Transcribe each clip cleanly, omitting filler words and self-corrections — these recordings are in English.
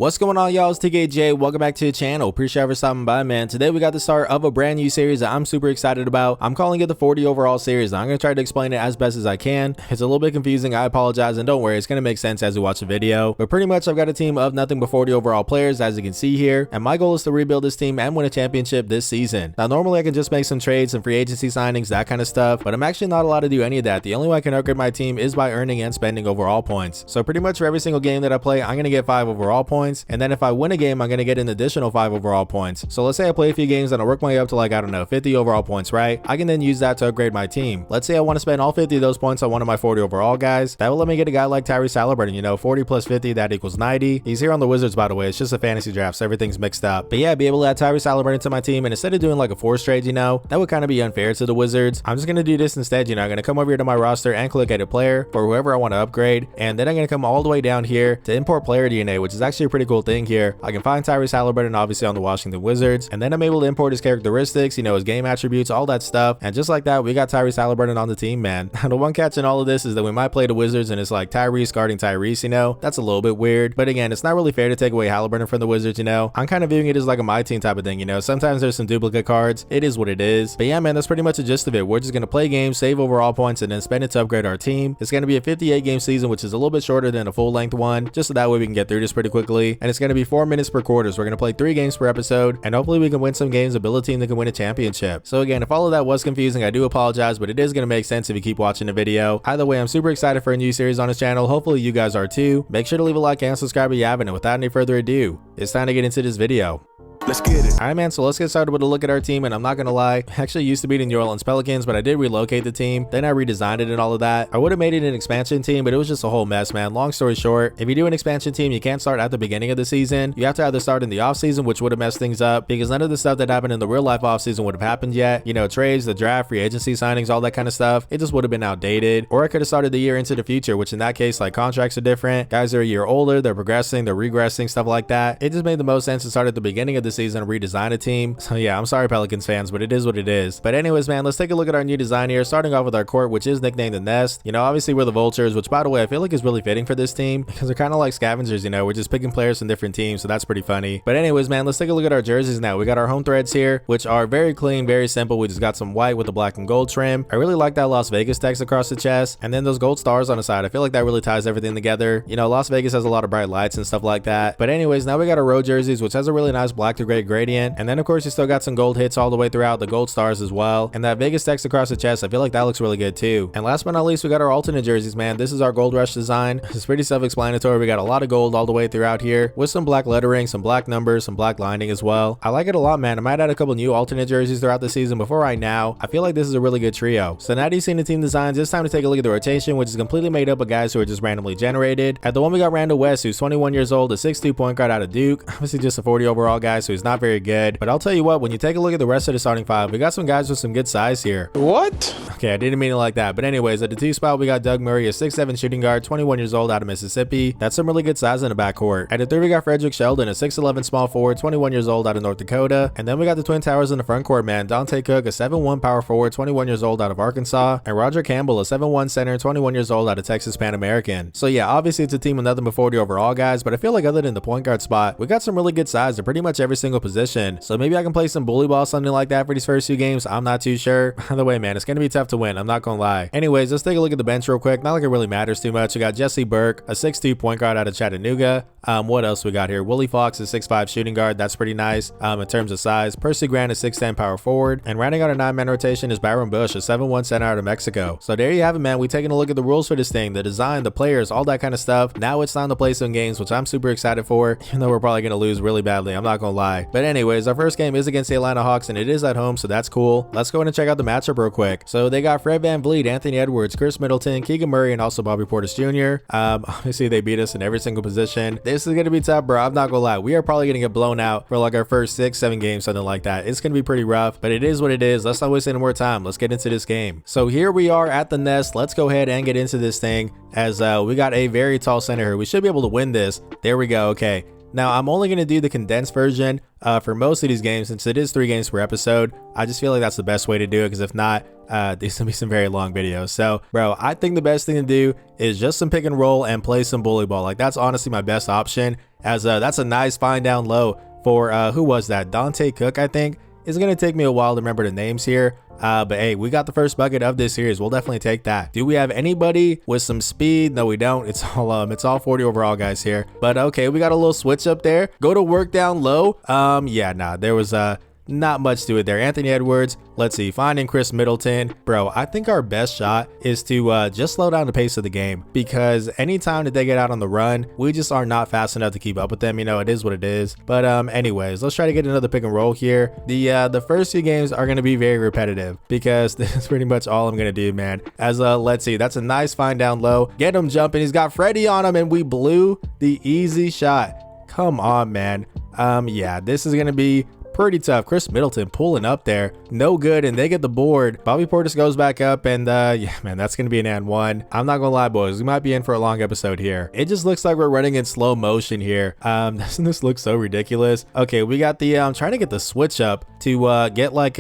What's going on, y'all? It's TKJ. Welcome back to the channel. Appreciate you for stopping by, man. Today we got the start of a brand new series that I'm super excited about. I'm calling it the 40 overall series. Now, I'm going to try to explain it as best as I can. It's a little bit confusing. I apologize, and don't worry, it's going to make sense as we watch the video. But pretty much, I've got a team of nothing but 40 overall players, as you can see here. And my goal is to rebuild this team and win a championship this season. Now, normally I can just make some trades and free agency signings, that kind of stuff. But I'm actually not allowed to do any of that. The only way I can upgrade my team is by earning and spending overall points. So pretty much for every single game that I play, I'm going to get 5 overall points. And then if I win a game, I'm going to get an additional 5 overall points. So let's say I play a few games and I work my way up to, like, I don't know, 50 overall points, right? I can then use that to upgrade my team. Let's say I want to spend all 50 of those points on one of my 40 overall guys. That will let me get a guy like Tyrese Haliburton, you know, 40 plus 50, that equals 90. He's here on the Wizards, by the way. It's just a fantasy draft, so everything's mixed up. But yeah, be able to add Tyrese Haliburton to my team, and instead of doing like a force trade, you know, that would kind of be unfair to the Wizards. I'm just going to do this instead, you know. I'm going to come over here to my roster and click edit player for whoever I want to upgrade, and then I'm going to come all the way down here to import player DNA, which is actually a pretty cool thing here. I can find Tyrese Haliburton obviously on the Washington Wizards, and then I'm able to import his characteristics, you know, his game attributes, all that stuff. And just like that, we got Tyrese Haliburton on the team, man. The one catch in all of this is that we might play the Wizards and it's like Tyrese guarding Tyrese, you know. That's a little bit weird, but again, it's not really fair to take away Haliburton from the Wizards, you know. I'm kind of viewing it as like a my team type of thing, you know. Sometimes there's some duplicate cards. It is what it is. But yeah, man, that's pretty much the gist of it. We're just going to play games, save overall points, and then spend it to upgrade our team. It's going to be a 58 game season, which is a little bit shorter than a full length one, just so that way we can get through this pretty quickly. And it's going to be 4 minutes per quarter. So we're going to play 3 games per episode, and hopefully we can win some games and build a team that can win a championship. So again, if all of that was confusing, I do apologize, but it is going to make sense if you keep watching the video. Either way, I'm super excited for a new series on this channel. Hopefully you guys are too. Make sure to leave a like and subscribe if you haven't, and without any further ado, it's time to get into this video. Let's get it. Alright, man, so let's get started with a look at our team, and I'm not gonna lie, I actually used to be the New Orleans Pelicans, but I did relocate the team, then I redesigned it and all of that. I would have made it an expansion team, but it was just a whole mess, man. Long story short, if you do an expansion team, you can't start at the beginning of the season. You have to either start in the offseason, which would have messed things up, because none of the stuff that happened in the real life offseason would have happened yet. You know, trades, the draft, free agency signings, all that kind of stuff. It just would have been outdated. Or I could have started the year into the future, which in that case, like, contracts are different. Guys are a year older, they're progressing, they're regressing, stuff like that. It just made the most sense to start at the beginning of the season and redesign a team. So yeah, I'm sorry Pelicans fans, but it is what it is. But anyways, man, let's take a look at our new design here, starting off with our court, which is nicknamed the Nest. You know, obviously we're the Vultures, which by the way, I feel like is really fitting for this team because they're kind of like scavengers, you know. We're just picking players from different teams, so that's pretty funny. But anyways, man, let's take a look at our jerseys now. We got our home threads here, which are very clean, very simple. We just got some white with the black and gold trim. I really like that Las Vegas text across the chest, and then those gold stars on the side. I feel like that really ties everything together. You know, Las Vegas has a lot of bright lights and stuff like that. But anyways, now we got our road jerseys, which has a really nice black to gray gradient, and then of course you still got some gold hits all the way throughout, the gold stars as well, and that Vegas text across the chest, I feel like that looks really good too. And last but not least, we got our alternate jerseys, man. This is our Gold Rush design. It's pretty self-explanatory. We got a lot of gold all the way throughout here with some black lettering, some black numbers, some black lining as well. I like it a lot, man. I might add a couple new alternate jerseys throughout the season, but for right now, I feel like this is a really good trio. So now that you've seen the team designs, it's time to take a look at the rotation, which is completely made up of guys who are just randomly generated. At the one, we got Randall West, who's 21 years old, a 6'2" point guard out of Duke. Obviously just a 40 overall guy, so he's not very good. But I'll tell you what, when you take a look at the rest of the starting five, we got some guys with some good size here. What? Okay, I didn't mean it like that. But anyways, at the 2 spot, we got Doug Murray, a 6'7" shooting guard, 21 years old out of Mississippi. That's some really good size in the backcourt. At the 3, we got Frederick Sheldon, a 6'11" small forward, 21 years old out of North Dakota. And then we got the Twin Towers in the front court, man. Dante Cook, a 7'1" power forward, 21 years old out of Arkansas. And Roger Campbell, a 7'1" center, 21 years old out of Texas Pan American. So yeah, obviously it's a team with nothing but 40 overall guys, but I feel like other than the point guard spot, we got some really good size at pretty much every single position. So maybe I can play some bully ball, something like that for these first few games. I'm not too sure. By the way, man, it's gonna be tough to win, I'm not gonna lie. Anyways, let's take a look at the bench real quick. Not like it really matters too much. We got Jesse Burke, a 6'2" point guard out of Chattanooga. What else we got here? Willie Fox, a 6'5" shooting guard. That's pretty nice in terms of size. Percy Grant, a 6'10" power forward. And rounding out our 9-man rotation is Byron Bush, a 7'1" center out of Mexico. So there you have it, man. We taking a look at the rules for this thing, the design, the players, all that kind of stuff. Now it's time to play some games, which I'm super excited for, even though we're probably gonna lose really badly, I'm not gonna lie. But anyways, our first game is against the Atlanta Hawks, and it is at home, so that's cool. Let's go ahead and check out the matchup real quick. So they got Fred VanVleet, Anthony Edwards, Chris Middleton, Keegan Murray, and also Bobby Portis Jr. Obviously they beat us in every single position. This is gonna be tough, bro. I'm not gonna lie. We are probably gonna get blown out for like our first 6-7 games, something like that. It's gonna be pretty rough, but it is what it is. Let's not waste any more time. Let's get into this game. So here we are at the Nest. Let's go ahead and get into this thing, as we got a very tall center here. We should be able to win this. There we go. Okay. Now, I'm only going to do the condensed version for most of these games since it is 3 games per episode. I just feel like that's the best way to do it because if not, these will be some very long videos. So, bro, I think the best thing to do is just some pick and roll and play some bully ball. Like, that's honestly my best option as that's a nice find down low for, who was that? Dante Cook, I think. It's going to take me a while to remember the names here. But hey, we got the first bucket of this series. We'll definitely take that. Do we have anybody with some speed? No, we don't. It's all 40 overall guys here. But okay, we got a little switch up there. Go to work down low. Yeah, nah, there was not much to it there. Anthony Edwards, let's see, finding Chris Middleton. Bro, I think our best shot is to just slow down the pace of the game because anytime that they get out on the run, we just are not fast enough to keep up with them. You know, it is what it is. But anyways, let's try to get another pick and roll here. The first few games are going to be very repetitive because this is pretty much all I'm going to do, man. As let's see, that's a nice find down low. Get him jumping. He's got Freddie on him and we blew the easy shot. Come on, man. Yeah, this is going to be pretty tough. Chris Middleton pulling up there, no good, and they get the board. Bobby Portis goes back up, and yeah, man, that's gonna be an and one. I'm not gonna lie, boys, we might be in for a long episode here. It just looks like we're running in slow motion here. Doesn't this look so ridiculous? Okay, we got the I'm trying to get the switch up to get like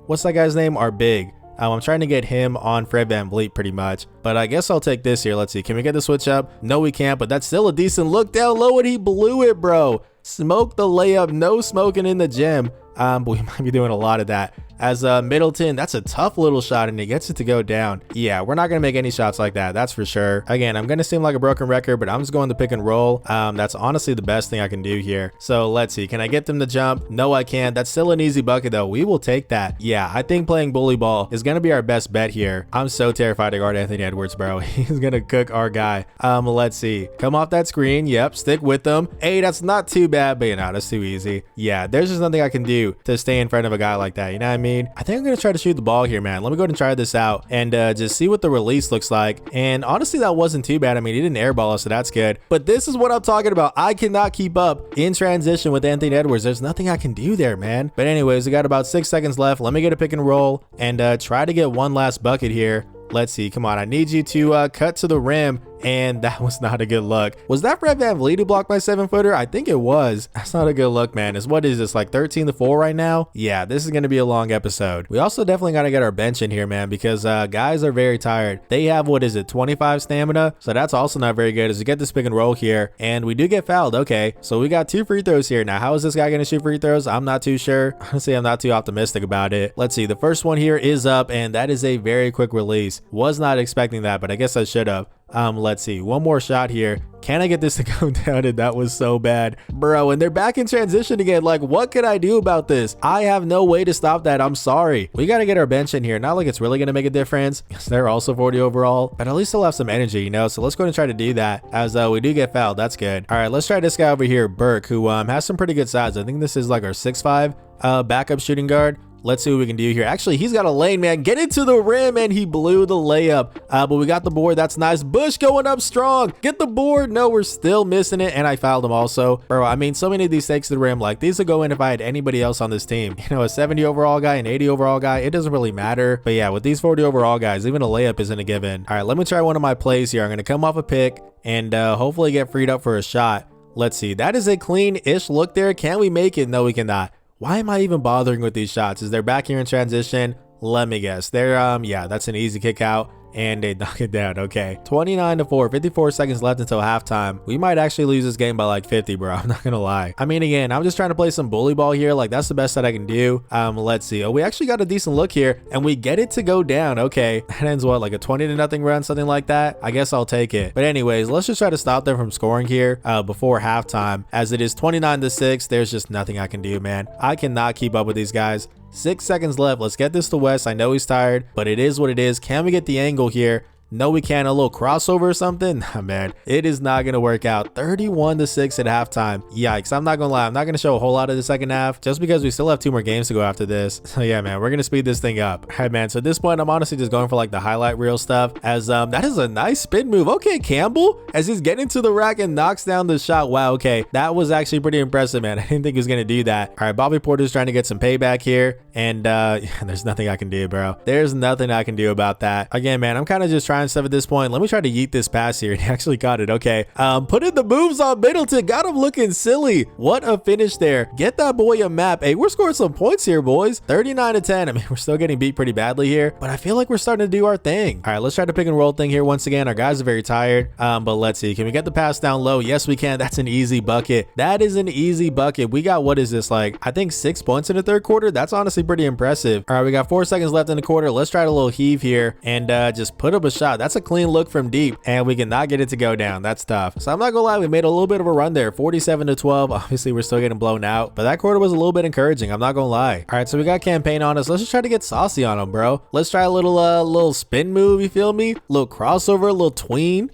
what's that guy's name? Our big. I'm trying to get him on Fred VanVleet pretty much, but I guess I'll take this here. Let's see, can we get the switch up? No, we can't, but that's still a decent look down low, and he blew it, bro. Smoke the layup, no smoking in the gym. But we might be doing a lot of that. As Middleton, that's a tough little shot and he gets it to go down. Yeah, we're not going to make any shots like that. That's for sure. Again, I'm going to seem like a broken record, but I'm just going to pick and roll. That's honestly the best thing I can do here. So let's see. Can I get them to jump? No, I can't. That's still an easy bucket though. We will take that. Yeah, I think playing bully ball is going to be our best bet here. I'm so terrified to guard Anthony Edwards, bro. He's going to cook our guy. Let's see. Come off that screen. Yep, stick with them. Hey, that's not too bad, but you know, that's too easy. Yeah, there's just nothing I can do to stay in front of a guy like that. You know what I mean? I think I'm going to try to shoot the ball here, man. Let me go ahead and try this out and just see what the release looks like. And honestly, that wasn't too bad. I mean, he didn't airball us, so that's good. But this is what I'm talking about. I cannot keep up in transition with Anthony Edwards. There's nothing I can do there, man. But anyways, we got about 6 seconds left. Let me get a pick and roll and try to get one last bucket here. Let's see. Come on. I need you to cut to the rim. And that was not a good look. Was that Fred VanVleet who blocked my 7-footer? I think it was. That's not a good look, man. What is this, like 13-4 right now? Yeah, this is going to be a long episode. We also definitely got to get our bench in here, man, because guys are very tired. They have, 25 stamina? So that's also not very good as we get this pick and roll here. And we do get fouled. Okay, so we got 2 free throws here. Now, how is this guy going to shoot free throws? I'm not too sure. Honestly, I'm not too optimistic about it. Let's see. The first one here is up, and that is a very quick release. Was not expecting that, but I guess I should have. Let's see. One more shot here. Can I get this to go down? And that was so bad, bro. And they're back in transition again. Like, what can I do about this? I have no way to stop that. I'm sorry. We got to get our bench in here. Not like it's really going to make a difference because they're also 40 overall, but at least they'll have some energy, you know? So let's go and try to do that as we do get fouled. That's good. All right, let's try this guy over here, Burke, who has some pretty good size. I think this is like our 6'5" backup shooting guard. Let's see what we can do here. Actually, he's got a lane, man. Get it to the rim, and he blew the layup. But we got the board. That's nice. Bush going up strong. Get the board. No, we're still missing it, and I fouled him also. Bro, I mean, so many of these takes to the rim, like, these would go in if I had anybody else on this team. You know, a 70 overall guy, an 80 overall guy, it doesn't really matter. But yeah, with these 40 overall guys, even a layup isn't a given. All right, let me try one of my plays here. I'm going to come off a pick and hopefully get freed up for a shot. Let's see. That is a clean-ish look there. Can we make it? No, we cannot. Why am I even bothering with these shots? Is they're back here in transition? Let me guess. They're, yeah, that's an easy kick out. And they knock it down. Okay, 29-4, 54 seconds left until halftime. We might actually lose this game by like 50, bro. I'm not gonna lie. I mean, again, I'm just trying to play some bully ball here. Like, that's the best that I can do. Let's see. Oh, we actually got a decent look here and we get it to go down. Okay, that ends what, like a 20-0 run, something like that? I guess I'll take it. But anyways, let's just try to stop them from scoring here before halftime. As it is 29-6, there's just nothing I can do, man. I cannot keep up with these guys. 6 seconds left. Let's get this to Wes. I know he's tired, but it is what it is. Can we get the angle here? No, we can't. A little crossover or something? Nah, man, it is not going to work out. 31-6 at halftime. Yikes. I'm not going to lie. I'm not going to show a whole lot of the second half just because we still have 2 more games to go after this. So yeah, man, we're going to speed this thing up. All right, man. So at this point, I'm honestly just going for like the highlight reel stuff as that is a nice spin move. Okay, Campbell, as he's getting to the rack and knocks down the shot. Wow. Okay. That was actually pretty impressive, man. I didn't think he was going to do that. All right. Bobby Porter's trying to get some payback here. And yeah, there's nothing I can do, bro. There's nothing I can do about that. Again, man, I'm kind of just trying trying stuff at this point. Let me try to yeet this pass here. He actually got it. Okay. Put in the moves on Middleton. Got him looking silly. What a finish there. Get that boy a map. Hey, we're scoring some points here, boys. 39 to 10. I mean, we're still getting beat pretty badly here, but I feel like we're starting to do our thing. All right, let's try to pick and roll thing here once again. Our guys are very tired, but let's see. Can we get the pass down low? Yes, we can. That's an easy bucket. That is an easy bucket. We got, what is this, like, I think 6 points in the third quarter. That's honestly pretty impressive. All right, we got 4 seconds left in the quarter. Let's try a little heave here and just put up a shot. That's a clean look from deep, and we cannot get it to go down. That's tough. So I'm not gonna lie, we made a little bit of a run there. 47 to 12. Obviously, we're still getting blown out, but that quarter was a little bit encouraging. I'm not gonna lie. All right, so we got campaign on us. Let's just try to get saucy on him, bro. Let's try a little spin move. You feel me? Little crossover, a little tween,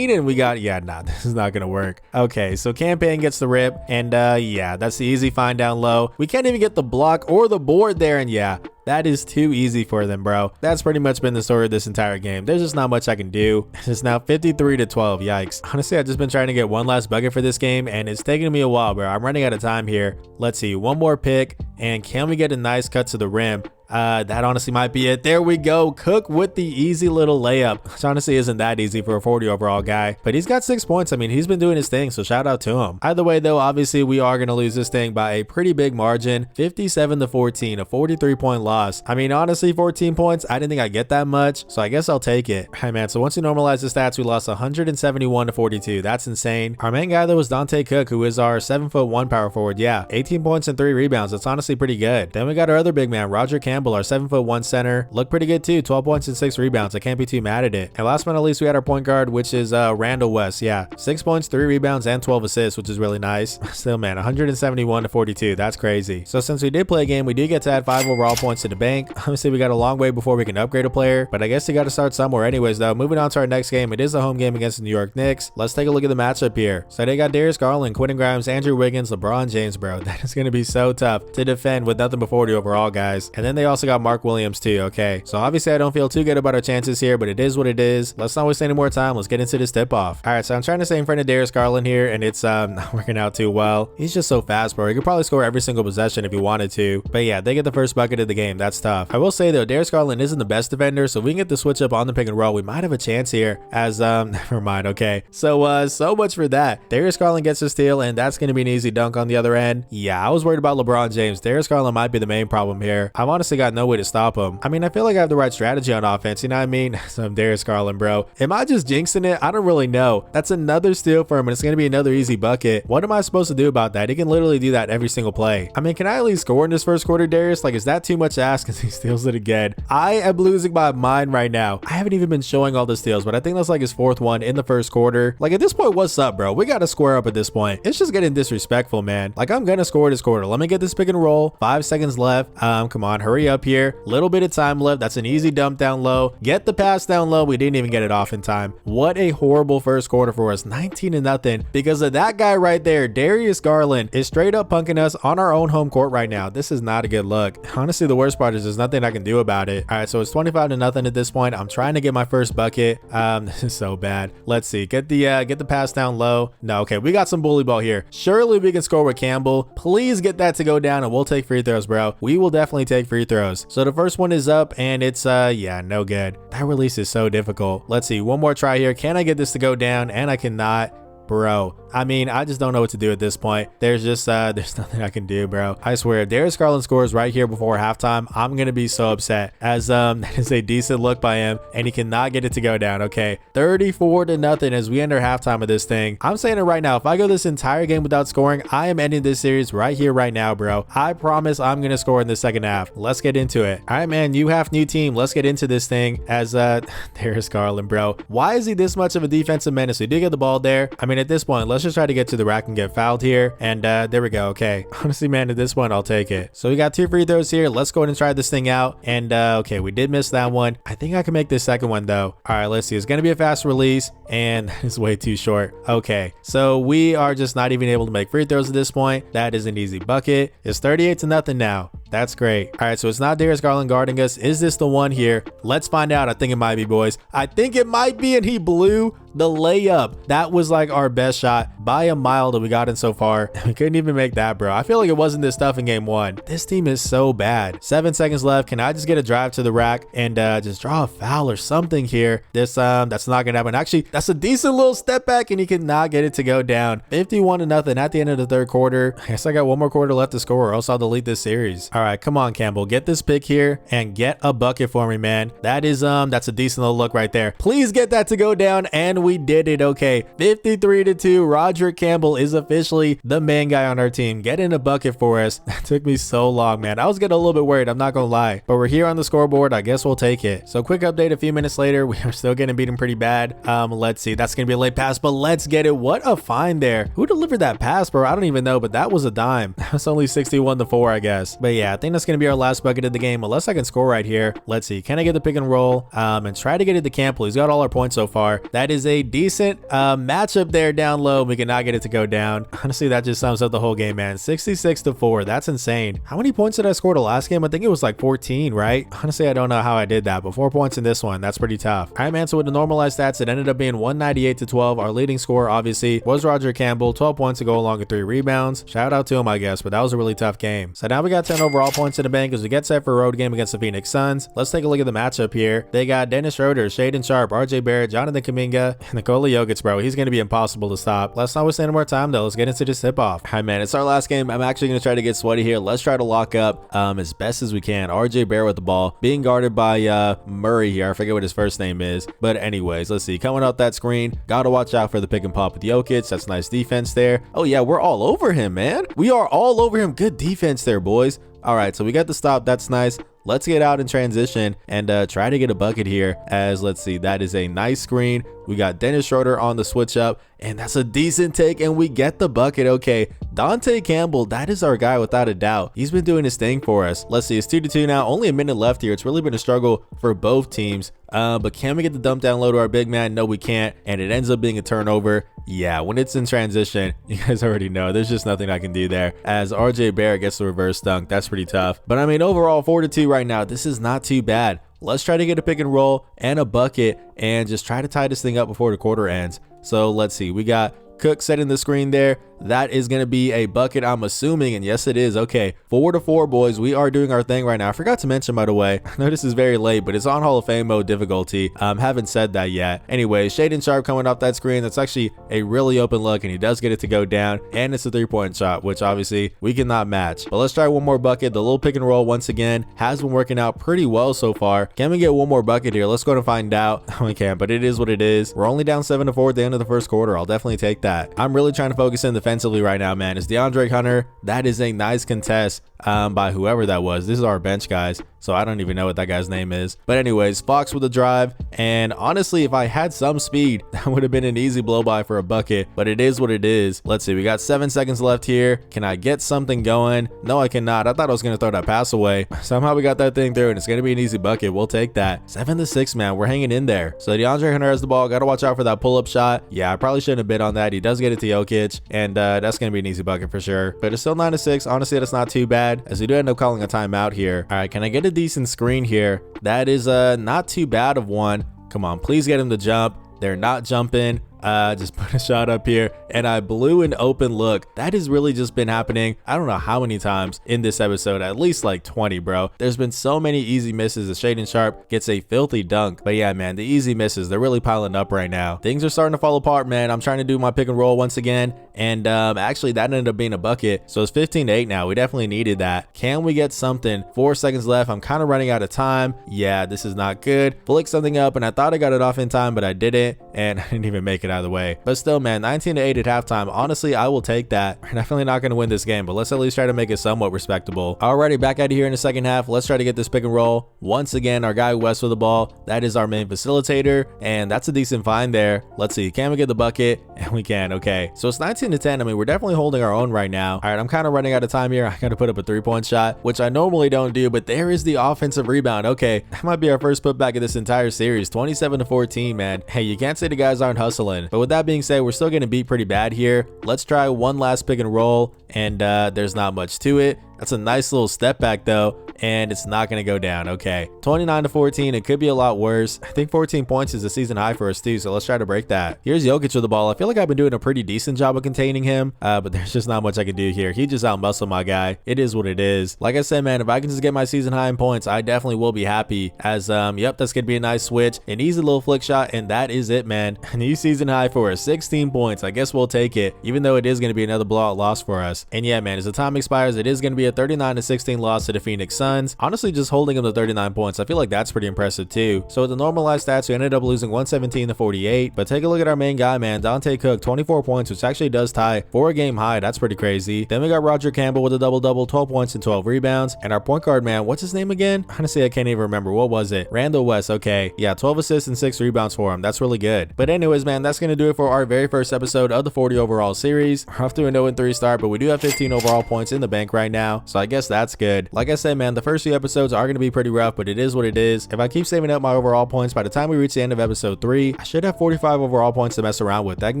and we got, yeah, nah, this is not gonna work. Okay, so campaign gets the rip, and yeah, that's the easy find down low. We can't even get the block or the board there, and yeah, that is too easy for them, bro. That's pretty much been the story of this entire game. There's just not much I can do. It's now 53 to 12. Yikes. Honestly, I've just been trying to get one last bucket for this game, and it's taking me a while, bro. I'm running out of time here. Let's see. One more pick, and can we get a nice cut to the rim? That honestly might be it. There we go. Cook with the easy little layup, which honestly isn't that easy for a 40 overall guy, but he's got 6 points. I mean, he's been doing his thing, so shout out to him. Either way though, obviously we are going to lose this thing by a pretty big margin, 57 to 14, a 43-point loss. I mean, honestly, 14 points, I didn't think I'd get that much, so I guess I'll take it. All right, man, so once you normalize the stats, we lost 171 to 42. That's insane. Our main guy though was Dante Cook, who is our 7'1" power forward. Yeah, 18 points and 3 rebounds. That's honestly pretty good. Then we got our other big man, Roger Campbell, our 7'1" center. Looked pretty good too. 12 points and 6 rebounds. I can't be too mad at it. And last but not least, we had our point guard, which is Randall West. Yeah, 6 points, 3 rebounds, and 12 assists, which is really nice. Still, man, 171 to 42. That's crazy. So since we did play a game, we do get to add 5 overall points to the bank. Obviously, we got a long way before we can upgrade a player, but I guess you got to start somewhere anyways though. Moving on to our next game. It is a home game against the New York Knicks. Let's take a look at the matchup here. So they got Darius Garland, Quentin Grimes, Andrew Wiggins, LeBron James, bro. That is going to be so tough to defend with nothing but 40 overall, guys. And then they also got Mark Williams too. Okay, so obviously I don't feel too good about our chances here, but it is what it is. Let's not waste any more time. Let's get into this tip off. All right, so I'm trying to stay in front of Darius Garland here, and it's not working out too well. He's just so fast, bro. He could probably score every single possession if he wanted to, but yeah, they get the first bucket of the game. That's tough. I will say though, Darius Garland isn't the best defender, so if we can get the switch up on the pick and roll, we might have a chance here. As never mind. Okay, so so much for that. Darius Garland gets a steal, and that's gonna be an easy dunk on the other end. Yeah, I was worried about LeBron James. Darius Garland might be the main problem here. I've honestly got no way to stop him. I mean, I feel like I have the right strategy on offense, you know what I mean? So I'm Darius Garland, bro. Am I just jinxing it? I don't really know. That's another steal for him, and it's gonna be another easy bucket. What am I supposed to do about that? He can literally do that every single play. I mean, can I at least score in this first quarter, Darius? Like, is that too much to ask? Because he steals it again. I am losing my mind right now. I haven't even been showing all the steals, but I think that's like his 4th one in the first quarter. Like, at this point, what's up, bro? We gotta square up at this point. It's just getting disrespectful, man. Like, I'm gonna score this quarter. Let me get this pick and roll. 5 seconds left. Come on, hurry up here. Little bit of time left. That's an easy dump down low. Get the pass down low. We didn't even get it off in time. What a horrible first quarter for us. 19 to nothing because of that guy right there. Darius Garland is straight up punking us on our own home court right now. This is not a good look. Honestly, the worst part is there's nothing I can do about it. All right, so it's 25 to nothing at this point. I'm trying to get my first bucket. This is so bad. Let's see. Get the pass down low. No, okay, we got some bully ball here. Surely we can score with Campbell. Please get that to go down, and we'll take free throws, bro. We will definitely take free throws. So the first one is up, and it's yeah, no good. That release is so difficult. Let's see. One more try here. Can I get this to go down? And I cannot. Bro, I mean, I just don't know what to do at this point. There's just there's nothing I can do, bro. I swear, Darius Garland scores right here before halftime. I'm gonna be so upset, as that is a decent look by him, and he cannot get it to go down. Okay, 34 to nothing as we enter halftime of this thing. I'm saying it right now, if I go this entire game without scoring, I am ending this series right here, right now, bro. I promise I'm gonna score in the second half. Let's get into it. All right, man, new half, new team. Let's get into this thing. As Darius Garland, bro. Why is he this much of a defensive menace? We did get the ball there. I mean, at this point, let's just try to get to the rack and get fouled here. And there we go. Okay, honestly, man, at this point, I'll take it. So we got 2 free throws here. Let's go ahead and try this thing out. And okay, we did miss that one. I think I can make this second one though. All right, let's see. It's gonna be a fast release, and it's way too short. Okay, so we are just not even able to make free throws at this point. That is an easy bucket. It's 38 to nothing now. That's great. All right, so it's not Darius Garland guarding us. Is this the one here? Let's find out. I think it might be, boys. I think it might be, and he blew the layup. That was like our best shot by a mile that we got in so far. We couldn't even make that, bro. I feel like it wasn't this tough in game one. This team is so bad. 7 seconds left. Can I just get a drive to the rack and just draw a foul or something here? That's not gonna happen. Actually, that's a decent little step back, and he cannot get it to go down. 51-0 at the end of the third quarter. I guess I got one more quarter left to score, or else I'll delete this series. All right, come on, Campbell. Get this pick here and get a bucket for me, man. That is that's a decent little look right there. Please get that to go down, and we did it. Okay, 53-2. Roderick Campbell is officially the main guy on our team. Getting a bucket for us. That took me so long, man. I was getting a little bit worried, I'm not gonna lie, but we're here on the scoreboard. I guess we'll take it. So quick update a few minutes later, we are still getting beaten pretty bad. Let's see, that's gonna be a late pass, but let's get it. What a find there. Who delivered that pass, bro? I don't even know, but that was a dime. That's only 61-4, I guess. But yeah, I think that's gonna be our last bucket of the game, unless I can score right here. Let's see, can I get the pick and roll and try to get it to Campbell? He's got all our points so far. That is a decent matchup there down low. We cannot get it to go down. Honestly, that just sums up the whole game, man. 66-4. That's insane. How many points did I score the last game? I think it was like 14, right? Honestly, I don't know how I did that, but 4 points in this one. That's pretty tough. All right, man. So with the normalized stats, it ended up being 198-12. Our leading scorer, obviously, was Roger Campbell. 12 points to go along with 3 rebounds. Shout out to him, I guess, but that was a really tough game. So now we got 10 overall points in the bank as we get set for a road game against the Phoenix Suns. Let's take a look at the matchup here. They got Dennis Schroeder, Shaedon Sharpe, RJ Barrett, Jonathan Kuminga, and Nikola Jokic, bro. He's going to be impossible to stop. Let's not waste any more time, though. Let's get into this tip-off. All right, man. It's our last game. I'm actually going to try to get sweaty here. Let's try to lock up as best as we can. RJ Barrett with the ball, being guarded by Murray here. I forget what his first name is. But anyways, let's see. Coming up that screen. Got to watch out for the pick and pop with Jokic. That's nice defense there. Oh, yeah. We're all over him, man. We are all over him. Good defense there, boys. All right, so we got the stop. That's nice. Let's get out in transition and try to get a bucket here, as let's see, that is a nice screen. We got Dennis Schroeder on the switch up, and that's a decent take, and we get the bucket. Okay, Dante Campbell, that is our guy without a doubt. He's been doing his thing for us. Let's see, it's 2-2 now. Only a minute left here. It's really been a struggle for both teams. But can we get the dump down low to our big man? No, we can't, and it ends up being a turnover. Yeah, when it's in transition, you guys already know there's just nothing I can do there, as RJ Barrett gets the reverse dunk. That's pretty tough. But I mean, overall 4-2 right now. This is not too bad. Let's try to get a pick and roll and a bucket and just try to tie this thing up before the quarter ends. So let's see, we got Cook setting the screen there. That is going to be a bucket, I'm assuming, and yes, it is. Okay, 4-4, boys. We are doing our thing right now. I forgot to mention, by the way, I know this is very late, but it's on Hall of Fame mode difficulty. Haven't said that yet. Anyway, Shaedon Sharpe coming off that screen. That's actually a really open look, and he does get it to go down, and it's a 3-point shot, which obviously we cannot match. But let's try one more bucket. The little pick and roll, once again, has been working out pretty well so far. Can we get one more bucket here? Let's go and find out. We can't, but it is what it is. We're only down 7-4 at the end of the first quarter. I'll definitely take that. I'm really trying to focus in defensively right now, man. It's DeAndre Hunter. That is a nice contest by whoever that was. This is our bench, guys, so I don't even know what that guy's name is. But anyways, Fox with a drive, and honestly, if I had some speed, that would have been an easy blow by for a bucket, but it is what it is. Let's see, we got 7 seconds left here. Can I get something going? No, I cannot. I thought I was going to throw that pass away. Somehow we got that thing through, and it's going to be an easy bucket. We'll take that. 7-6, man. We're hanging in there. So DeAndre Hunter has the ball. Got to watch out for that pull-up shot. Yeah, I probably shouldn't have bid on that. He does get it to Jokic, and that's going to be an easy bucket for sure. But it's still 9-6. Honestly, that's not too bad, as we do end up calling a timeout here. All right, can I get a decent screen here? That is not too bad of one. Come on, please get him to jump. They're not jumping. Just put a shot up here, and I blew an open look. That has really just been happening. I don't know how many times in this episode, at least like 20, bro. There's been so many easy misses as Shaedon Sharpe gets a filthy dunk. But yeah, man, the easy misses, they're really piling up right now. Things are starting to fall apart, man. I'm trying to do my pick and roll once again, and actually that ended up being a bucket. So it's 15-8 now. We definitely needed that. Can we get something? 4 seconds left. I'm kind of running out of time. Yeah, this is not good. Flick something up, and I thought I got it off in time, but I didn't, and I didn't even make it out of the way. But still, man, 19-8 at halftime. Honestly, I will take that. We're definitely not going to win this game, but let's at least try to make it somewhat respectable. Alrighty, back out of here in the second half. Let's try to get this pick and roll. Once again, our guy West with the ball. That is our main facilitator, and that's a decent find there. Let's see, can we get the bucket? And we can. Okay, so it's 19-10. I mean, we're definitely holding our own right now. All right, I'm kind of running out of time here. I got to put up a 3-point shot, which I normally don't do, but there is the offensive rebound. Okay, that might be our first putback of this entire series. 27-14, man. Hey, you can't say the guys aren't hustling. But with that being said, we're still getting beat pretty bad here. Let's try one last pick and roll, and there's not much to it. That's a nice little step back though, and it's not going to go down. Okay, 29-14. It could be a lot worse. I think 14 points is a season high for us too, so let's try to break that. Here's Jokic with the ball. I feel like I've been doing a pretty decent job of containing him, but there's just not much I can do here. He just out-muscled my guy. It is what it is. Like I said, man, if I can just get my season high in points, I definitely will be happy. As yep, that's gonna be a nice switch, an easy little flick shot, and that is it, man. A new season high for 16 points. I guess we'll take it, even though it is gonna be another blowout loss for us. And yeah, man, as the time expires, it is gonna be a 39-16 loss to the Phoenix Suns. Honestly, just holding them to 39 points, I feel like that's pretty impressive too. So with the normalized stats, we ended up losing 117-48. But take a look at our main guy, man, Dante Cook, 24 points, which actually does tie for a game high. That's pretty crazy. Then we got Roger Campbell with a double-double, 12 points and 12 rebounds. And our point guard, man, what's his name again? Honestly, I can't even remember. What was it? Randall West. Okay, yeah, 12 assists and 6 rebounds for him. That's really good. But anyways, man, that's gonna do it for our very first episode of the 40 overall series. We're off to a 0-3 start, but we do have 15 overall points in the bank right now, so I guess that's good. Like I said, man, the first few episodes are gonna be pretty rough, but it is what it is. If I keep saving up my overall points, by the time we reach the end of episode 3, I should have 45 overall points to mess around with. That can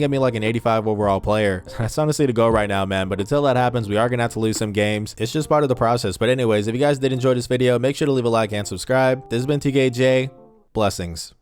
get me like an 85 overall player. That's honestly the goal right now, man, but until that happens, we are gonna have to lose some games. It's just part of the process. But anyways, if you guys did enjoy this video, make sure to leave a like and subscribe. This has been TKJ. Blessings.